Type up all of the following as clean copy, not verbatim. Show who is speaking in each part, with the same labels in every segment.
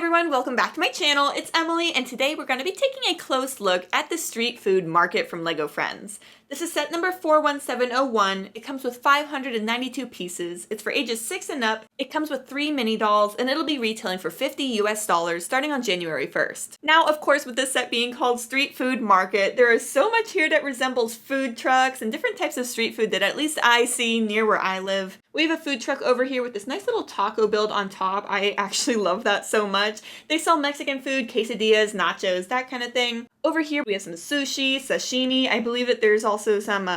Speaker 1: everyone, welcome back to my channel. It's Emily, and today we're going to be taking a close look at the street food market from LEGO Friends. This is set number 41701. It comes with 592 pieces. It's for ages 6 and up. It comes with 3 mini dolls, and it'll be retailing for $50 US starting on January 1st. Now, of course, with this set being called Street Food Market, there is so much here that resembles food trucks and different types of street food that at least I see near where I live. We have a food truck over here with this nice little taco build on top. I actually love that so much. They sell Mexican food, quesadillas, nachos, that kind of thing. Over here we have some sushi, sashimi. I believe that there's also some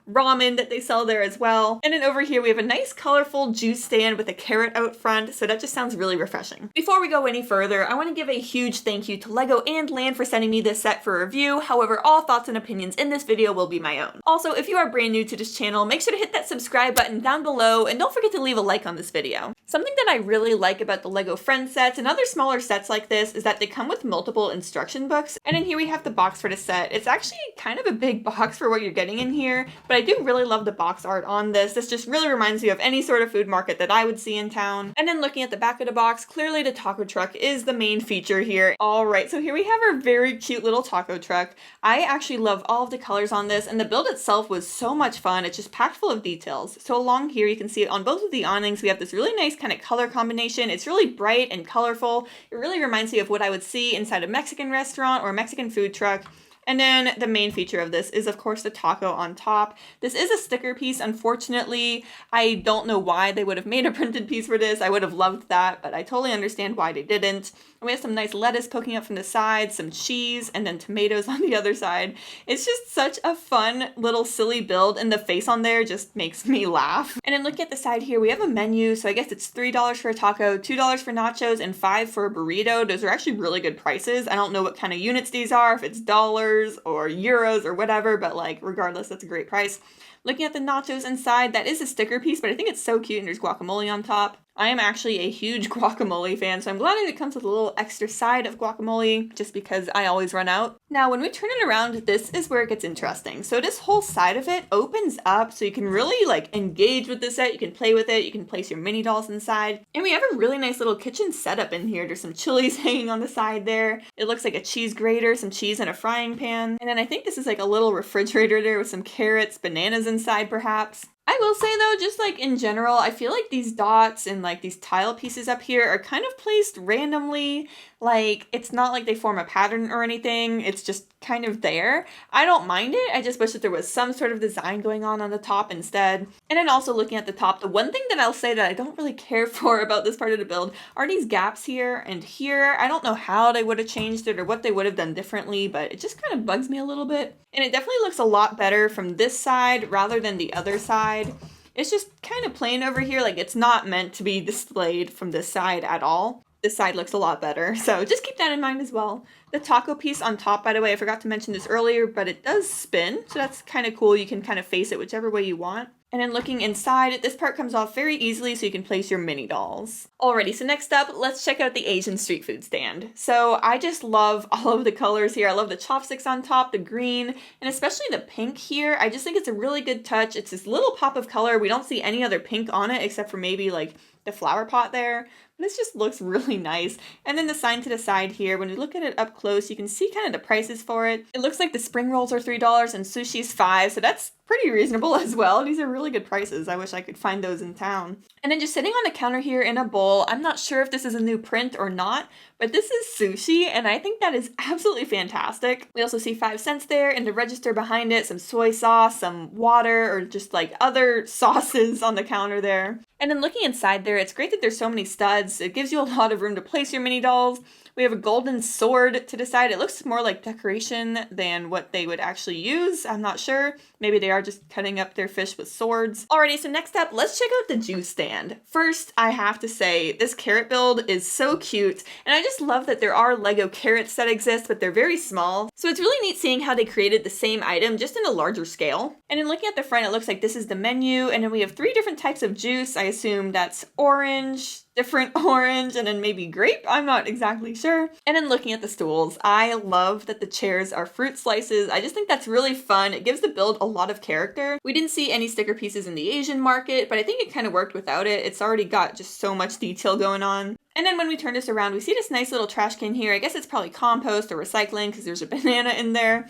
Speaker 1: ramen that they sell there as well. And then over here we have a nice colorful juice stand with a carrot out front, so that just sounds really refreshing. Before we go any further, I want to give a huge thank you to LEGO and LAN for sending me this set for review. However, all thoughts and opinions in this video will be my own. Also, if you are brand new to this channel, make sure to hit that subscribe button down below and don't forget to leave a like on this video. Something that I really like about the LEGO Friends sets and other smaller sets like this is that they come with multiple instruction books. And in here we have the box for the set. It's actually kind of a big box for what you're getting in here, but I do really love the box art on this. This just really reminds me of any sort of food market that I would see in town. And then looking at the back of the box, clearly the taco truck is the main feature here. Alright, so here we have our very cute little taco truck. I actually love all of the colors on this, and the build itself was so much fun. It's just packed full of details. So along here you can see on both of the awnings we have this really nice kind of color combination. It's really bright and colorful. It really reminds me of what I would see inside a Mexican restaurant or a Mexican food truck. And then the main feature of this is, of course, the taco on top. This is a sticker piece, unfortunately. I don't know why they would have made a printed piece for this. I would have loved that, but I totally understand why they didn't. And we have some nice lettuce poking up from the side, some cheese, and then tomatoes on the other side. It's just such a fun little silly build, and the face on there just makes me laugh. And then looking at the side here, we have a menu. So I guess it's $3 for a taco, $2 for nachos, and $5 for a burrito. Those are actually really good prices. I don't know what kind of units these are, if it's dollars or euros or whatever, but like regardless, that's a great price. Looking at the nachos inside, that is a sticker piece, but I think it's so cute, and there's guacamole on top. I am actually a huge guacamole fan, so I'm glad that it comes with a little extra side of guacamole, just because I always run out. Now, when we turn it around, this is where it gets interesting. So this whole side of it opens up, so you can really like engage with the set, you can play with it, you can place your mini dolls inside. And we have a really nice little kitchen setup in here. There's some chilies hanging on the side there. It looks like a cheese grater, some cheese in a frying pan. And then I think this is like a little refrigerator there with some carrots, bananas inside perhaps. I will say though, just like in general, I feel like these dots and like these tile pieces up here are kind of placed randomly. Like, it's not like they form a pattern or anything. It's just kind of there. I don't mind it. I just wish that there was some sort of design going on the top instead. And then also looking at the top, the one thing that I'll say that I don't really care for about this part of the build are these gaps here and here. I don't know how they would have changed it or what they would have done differently, but it just kind of bugs me a little bit. And it definitely looks a lot better from this side rather than the other side. It's just kind of plain over here. Like, it's not meant to be displayed from this side at all. This side looks a lot better, so just keep that in mind as well. The taco piece on top, by the way, I forgot to mention this earlier, but it does spin, so that's kind of cool. You can kind of face it whichever way you want. And then looking inside, this part comes off very easily, so you can place your mini dolls. Alrighty, so next up, let's check out the Asian street food stand. So I just love all of the colors here. I love the chopsticks on top, the green, and especially the pink here. I just think it's a really good touch. It's this little pop of color. We don't see any other pink on it except for maybe like the flower pot there. This just looks really nice. And then the sign to the side here, when you look at it up close, you can see kind of the prices for it. It looks like the spring rolls are $3 and sushi's $5, so that's pretty reasonable as well. These are really good prices. I wish I could find those in town. And then just sitting on the counter here in a bowl, I'm not sure if this is a new print or not, but this is sushi, and I think that is absolutely fantastic. We also see 5 cents there, and the register behind it, some soy sauce, some water, or just like other sauces on the counter there. And then looking inside there, it's great that there's so many studs. It gives you a lot of room to place your mini dolls. We have a golden sword to the side. It looks more like decoration than what they would actually use. I'm not sure. Maybe they are just cutting up their fish with swords. Alrighty, so next up, let's check out the juice stand. First, I have to say, this carrot build is so cute, and I just love that there are LEGO carrots that exist, but they're very small. So it's really neat seeing how they created the same item, just in a larger scale. And then looking at the front, it looks like this is the menu, and then we have 3 different types of juice. I assume that's orange, different orange, and then maybe grape. I'm not exactly sure. And then looking at the stools, I love that the chairs are fruit slices. I just think that's really fun. It gives the build a lot of character. We didn't see any sticker pieces in the Asian market, but I think it kind of worked without it. It's already got just so much detail going on. And then when we turn this around, we see this nice little trash can here. I guess it's probably compost or recycling because there's a banana in there.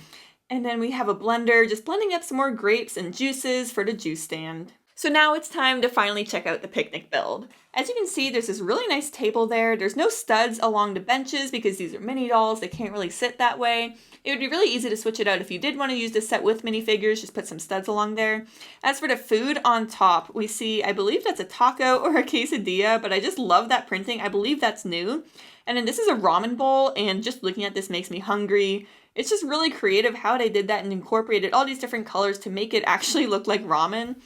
Speaker 1: And then we have a blender just blending up some more grapes and juices for the juice stand. So now it's time to finally check out the picnic build. As you can see, there's this really nice table there. There's no studs along the benches because these are mini dolls. They can't really sit that way. It would be really easy to switch it out if you did want to use this set with minifigures, just put some studs along there. As for the food on top, we see, I believe that's a taco or a quesadilla, but I just love that printing. I believe that's new. And then this is a ramen bowl, and just looking at this makes me hungry. It's just really creative how they did that and incorporated all these different colors to make it actually look like ramen.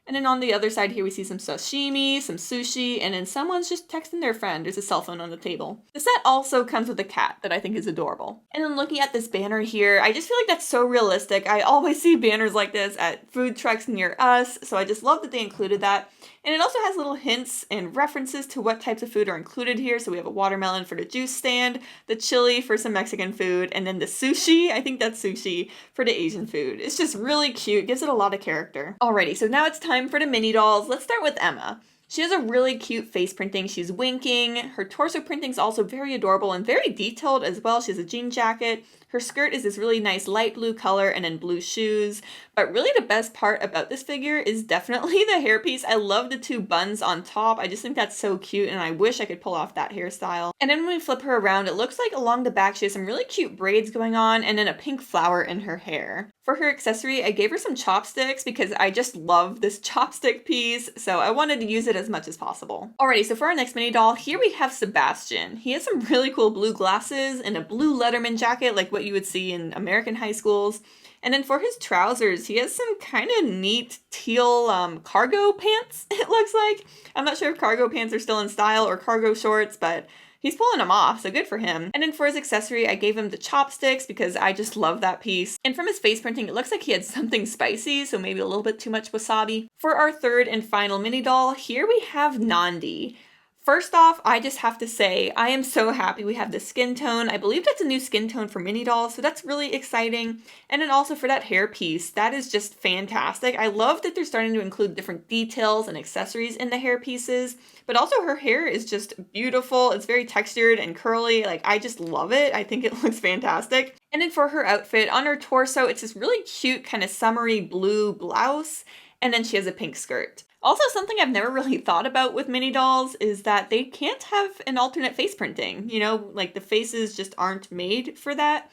Speaker 1: And then on the other side here, we see some sashimi, some sushi, and then someone's just texting their friend. There's a cell phone on the table. The set also comes with a cat that I think is adorable. And then looking at this banner here, I just feel like that's so realistic. I always see banners like this at food trucks near us, so I just love that they included that. And it also has little hints and references to what types of food are included here. So we have a watermelon for the juice stand, the chili for some Mexican food, and then the sushi, I think that's sushi, for the Asian food. It's just really cute, gives it a lot of character. Alrighty, so now it's time for the mini dolls. Let's start with Emma. She has a really cute face printing. She's winking. Her torso printing is also very adorable and very detailed as well. She has a jean jacket. Her skirt is this really nice light blue color and then blue shoes. But really the best part about this figure is definitely the hairpiece. I love the two buns on top. I just think that's so cute and I wish I could pull off that hairstyle. And then when we flip her around, it looks like along the back she has some really cute braids going on and then a pink flower in her hair. For her accessory, I gave her some chopsticks because I just love this chopstick piece, so I wanted to use it as much as possible. Alrighty, so for our next mini doll, here we have Sebastian. He has some really cool blue glasses and a blue Letterman jacket like what you would see in American high schools. And then for his trousers, he has some kind of neat teal cargo pants, it looks like. I'm not sure if cargo pants are still in style or cargo shorts, but he's pulling them off, so good for him. And then for his accessory, I gave him the chopsticks because I just love that piece. And from his face printing, it looks like he had something spicy, so maybe a little bit too much wasabi. For our third and final mini doll, here we have Nandi. First off, I just have to say, I am so happy we have this skin tone. I believe that's a new skin tone for mini dolls, so that's really exciting. And then also for that hair piece, that is just fantastic. I love that they're starting to include different details and accessories in the hair pieces, but also her hair is just beautiful. It's very textured and curly. Like, I just love it. I think it looks fantastic. And then for her outfit, on her torso, it's this really cute kind of summery blue blouse, and then she has a pink skirt. Also, something I've never really thought about with mini dolls is that they can't have an alternate face printing. You know, like the faces just aren't made for that.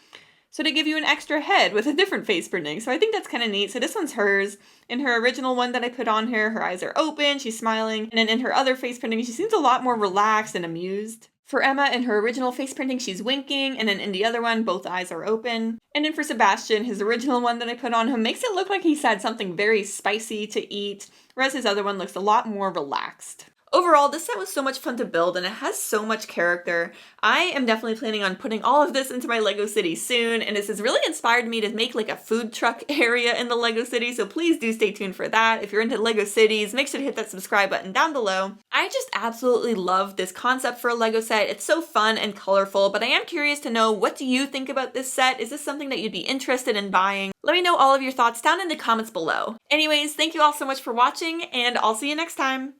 Speaker 1: So they give you an extra head with a different face printing. So I think that's kind of neat. So this one's hers. In her original one that I put on her eyes are open, she's smiling. And then in her other face printing, she seems a lot more relaxed and amused. For Emma, in her original face printing, she's winking, and then in the other one, both eyes are open. And then for Sebastian, his original one that I put on him makes it look like he's had something very spicy to eat, whereas his other one looks a lot more relaxed. Overall, this set was so much fun to build and it has so much character. I am definitely planning on putting all of this into my LEGO City soon, and this has really inspired me to make like a food truck area in the LEGO City, so please do stay tuned for that. If you're into LEGO Cities, make sure to hit that subscribe button down below. I just absolutely love this concept for a LEGO set. It's so fun and colorful, but I am curious to know, what do you think about this set? Is this something that you'd be interested in buying? Let me know all of your thoughts down in the comments below. Anyways, thank you all so much for watching, and I'll see you next time.